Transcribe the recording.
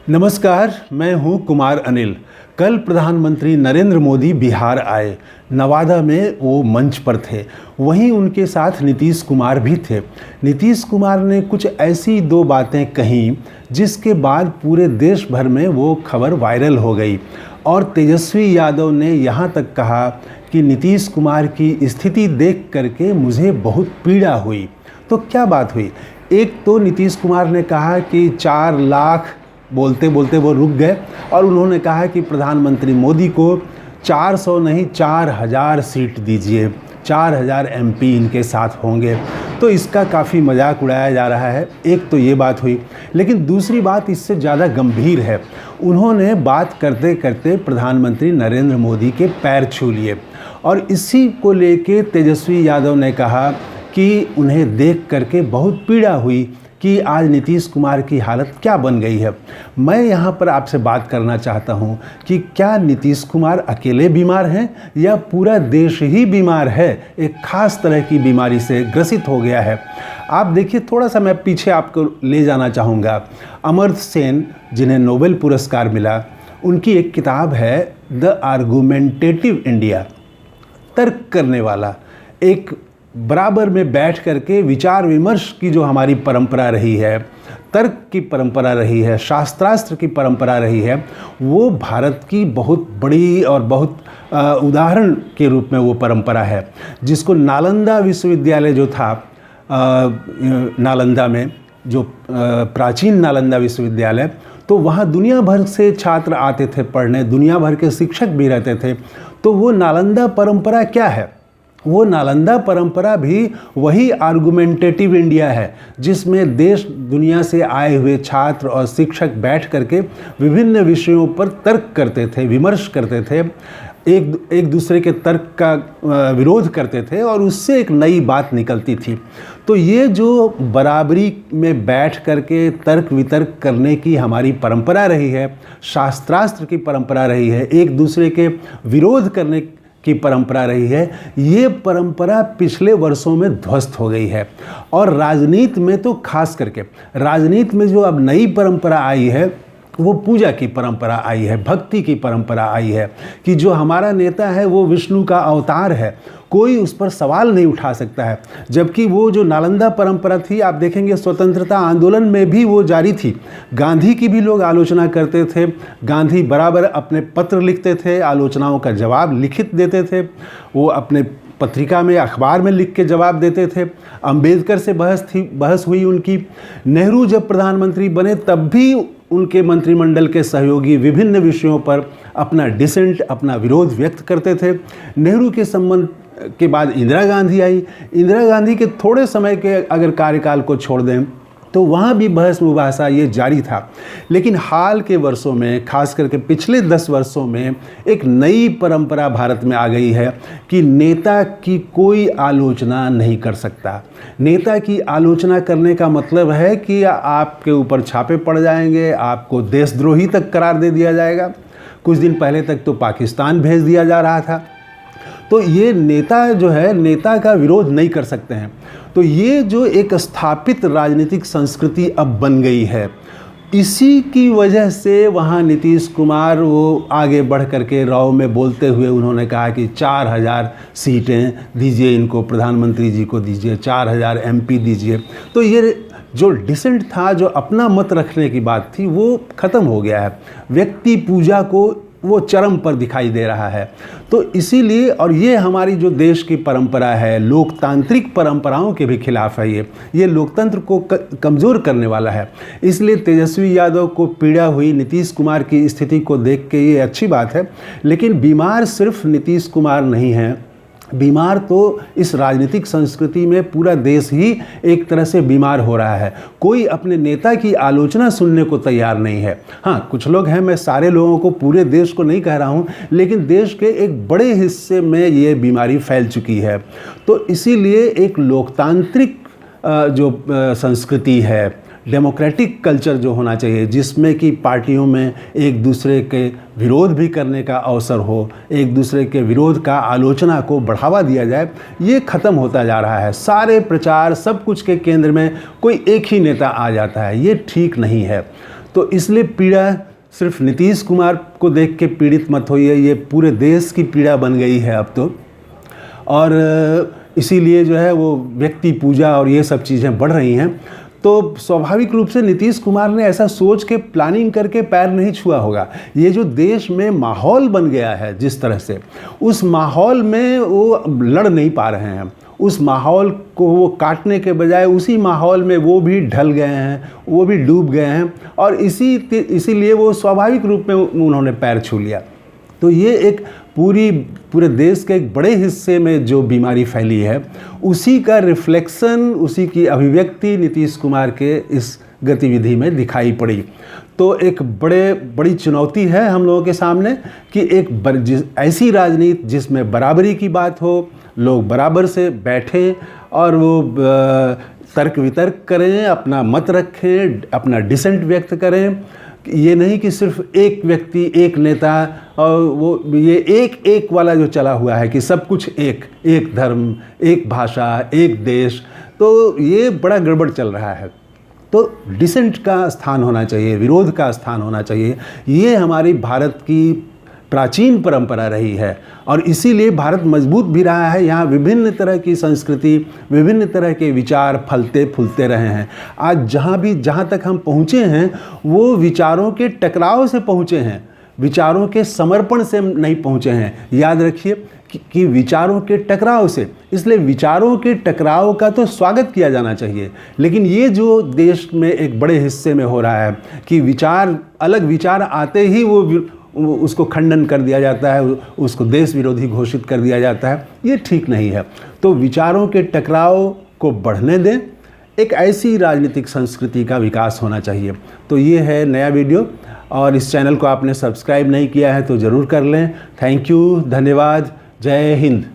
नमस्कार, मैं हूं कुमार अनिल। कल प्रधानमंत्री नरेंद्र मोदी बिहार आए। नवादा में वो मंच पर थे। वहीं उनके साथ नीतीश कुमार भी थे। नीतीश कुमार ने कुछ ऐसी दो बातें कहीं जिसके बाद पूरे देश भर में वो खबर वायरल हो गई और तेजस्वी यादव ने यहाँ तक कहा कि नीतीश कुमार की स्थिति देख करके मुझे बहुत पीड़ा हुई। तो क्या बात हुई? एक तो नीतीश कुमार ने कहा कि 4 लाख बोलते बोलते वो रुक गए और उन्होंने कहा कि प्रधानमंत्री मोदी को 400 नहीं 4000 सीट दीजिए, 4000 एमपी इनके साथ होंगे। तो इसका काफ़ी मजाक उड़ाया जा रहा है। एक तो ये बात हुई, लेकिन दूसरी बात इससे ज़्यादा गंभीर है। उन्होंने बात करते करते प्रधानमंत्री नरेंद्र मोदी के पैर छू लिए और इसी को लेके तेजस्वी यादव ने कहा कि उन्हें देख करके बहुत पीड़ा हुई कि आज नीतीश कुमार की हालत क्या बन गई है। मैं यहाँ पर आपसे बात करना चाहता हूँ कि क्या नीतीश कुमार अकेले बीमार हैं या पूरा देश ही बीमार है, एक खास तरह की बीमारी से ग्रसित हो गया है। आप देखिए, थोड़ा सा मैं पीछे आपको ले जाना चाहूँगा। अमर्त्य सेन, जिन्हें नोबेल पुरस्कार मिला, उनकी एक किताब है द आर्गुमेंटेटिव इंडिया, तर्क करने वाला। एक बराबर में बैठ करके विचार विमर्श की जो हमारी परंपरा रही है, तर्क की परंपरा रही है, शास्त्रास्त्र की परंपरा रही है, वो भारत की बहुत बड़ी और बहुत उदाहरण के रूप में वो परंपरा है, जिसको नालंदा विश्वविद्यालय जो था, नालंदा में जो प्राचीन नालंदा विश्वविद्यालय, तो वहाँ दुनिया भर से छात्र आते थे पढ़ने, दुनिया भर के शिक्षक भी रहते थे। तो वो नालंदा परंपरा क्या है? वो नालंदा परंपरा भी वही आर्गुमेंटेटिव इंडिया है, जिसमें देश दुनिया से आए हुए छात्र और शिक्षक बैठ करके विभिन्न विषयों पर तर्क करते थे, विमर्श करते थे, एक दूसरे के तर्क का विरोध करते थे और उससे एक नई बात निकलती थी। तो ये जो बराबरी में बैठ करके तर्क वितर्क करने की हमारी परंपरा रही है, शास्त्रास्त्र की परंपरा रही है, एक दूसरे के विरोध करने की परंपरा रही है, ये परंपरा पिछले वर्षों में ध्वस्त हो गई है। और राजनीति में तो खास करके राजनीति में जो अब नई परंपरा आई है, वो पूजा की परंपरा आई है, भक्ति की परंपरा आई है कि जो हमारा नेता है वो विष्णु का अवतार है, कोई उस पर सवाल नहीं उठा सकता है। जबकि वो जो नालंदा परंपरा थी, आप देखेंगे स्वतंत्रता आंदोलन में भी वो जारी थी। गांधी की भी लोग आलोचना करते थे, गांधी बराबर अपने पत्र लिखते थे, आलोचनाओं का जवाब लिखित देते थे, वो अपने पत्रिका में, अखबार में लिख के जवाब देते थे। अंबेडकर से बहस हुई उनकी। नेहरू जब प्रधानमंत्री बने तब भी उनके मंत्रिमंडल के सहयोगी विभिन्न विषयों पर अपना डिसेंट, अपना विरोध व्यक्त करते थे। नेहरू के संबंध के बाद इंदिरा गांधी आई। इंदिरा गांधी के थोड़े समय के अगर कार्यकाल को छोड़ दें तो वहाँ भी बहस मुबासा ये जारी था। लेकिन हाल के वर्षों में, खास करके पिछले 10 वर्षों में, एक नई परंपरा भारत में आ गई है कि नेता की कोई आलोचना नहीं कर सकता। नेता की आलोचना करने का मतलब है कि आपके ऊपर छापे पड़ जाएंगे, आपको देशद्रोही तक करार दे दिया जाएगा। कुछ दिन पहले तक तो पाकिस्तान भेज दिया जा रहा था। तो ये नेता जो है, नेता का विरोध नहीं कर सकते हैं। तो ये जो एक स्थापित राजनीतिक संस्कृति अब बन गई है, इसी की वजह से वहाँ नीतीश कुमार वो आगे बढ़ करके राव में बोलते हुए उन्होंने कहा कि 4000 सीटें दीजिए इनको, प्रधानमंत्री जी को दीजिए, 4000 एमपी दीजिए। तो ये जो डिसेंट था, जो अपना मत रखने की बात थी, वो ख़त्म हो गया है। व्यक्ति पूजा को वो चरम पर दिखाई दे रहा है। तो इसीलिए, और ये हमारी जो देश की परंपरा है, लोकतांत्रिक परंपराओं के भी खिलाफ है। ये लोकतंत्र को कमज़ोर करने वाला है। इसलिए तेजस्वी यादव को पीड़ा हुई नीतीश कुमार की स्थिति को देख के ये अच्छी बात है। लेकिन बीमार सिर्फ नीतीश कुमार नहीं हैं, बीमार तो इस राजनीतिक संस्कृति में पूरा देश ही एक तरह से बीमार हो रहा है। कोई अपने नेता की आलोचना सुनने को तैयार नहीं है। हाँ, कुछ लोग हैं, मैं सारे लोगों को, पूरे देश को नहीं कह रहा हूँ, लेकिन देश के एक बड़े हिस्से में ये बीमारी फैल चुकी है। तो इसीलिए एक लोकतांत्रिक जो संस्कृति है, डेमोक्रेटिक कल्चर जो होना चाहिए, जिसमें कि पार्टियों में एक दूसरे के विरोध भी करने का अवसर हो, एक दूसरे के विरोध का, आलोचना को बढ़ावा दिया जाए, ये ख़त्म होता जा रहा है। सारे प्रचार, सब कुछ के केंद्र में कोई एक ही नेता आ जाता है, ये ठीक नहीं है। तो इसलिए पीड़ा सिर्फ नीतीश कुमार को देख के पीड़ित मत होइए, ये पूरे देश की पीड़ा बन गई है अब तो। और इसीलिए जो है वो व्यक्ति पूजा और ये सब चीज़ें बढ़ रही हैं। तो स्वाभाविक रूप से नीतीश कुमार ने ऐसा सोच के प्लानिंग करके पैर नहीं छुआ होगा। ये जो देश में माहौल बन गया है जिस तरह से, उस माहौल में वो लड़ नहीं पा रहे हैं। उस माहौल को वो काटने के बजाय उसी माहौल में वो भी ढल गए हैं, वो भी डूब गए हैं, और इसीलिए वो स्वाभाविक रूप में उन्होंने पैर छू लिया। तो ये एक पूरे देश के एक बड़े हिस्से में जो बीमारी फैली है, उसी का रिफ्लेक्शन, उसी की अभिव्यक्ति नीतीश कुमार के इस गतिविधि में दिखाई पड़ी। तो एक बड़ी चुनौती है हम लोगों के सामने कि ऐसी राजनीति जिसमें बराबरी की बात हो, लोग बराबर से बैठें और वो तर्क वितर्क करें, अपना मत रखें, अपना डिसेंट व्यक्त करें। ये नहीं कि सिर्फ एक व्यक्ति, एक नेता, और वो ये एक वाला जो चला हुआ है कि सब कुछ एक धर्म, एक भाषा, एक देश, तो ये बड़ा गड़बड़ चल रहा है। तो डिसेंट का स्थान होना चाहिए, विरोध का स्थान होना चाहिए। ये हमारी भारत की प्राचीन परंपरा रही है, और इसीलिए भारत मजबूत भी रहा है। यहाँ विभिन्न तरह की संस्कृति, विभिन्न तरह के विचार फलते फूलते रहे हैं। आज जहाँ तक हम पहुँचे हैं, वो विचारों के टकराव से पहुँचे हैं, विचारों के समर्पण से नहीं पहुँचे हैं। याद रखिए कि विचारों के टकराव से, इसलिए विचारों के टकराव का तो स्वागत किया जाना चाहिए। लेकिन ये जो देश में एक बड़े हिस्से में हो रहा है कि अलग विचार आते ही वो उसको खंडन कर दिया जाता है, उसको देश विरोधी घोषित कर दिया जाता है, ये ठीक नहीं है। तो विचारों के टकराव को बढ़ने दें, एक ऐसी राजनीतिक संस्कृति का विकास होना चाहिए। तो ये है नया वीडियो, और इस चैनल को आपने सब्सक्राइब नहीं किया है तो ज़रूर कर लें। थैंक यू, धन्यवाद, जय हिंद।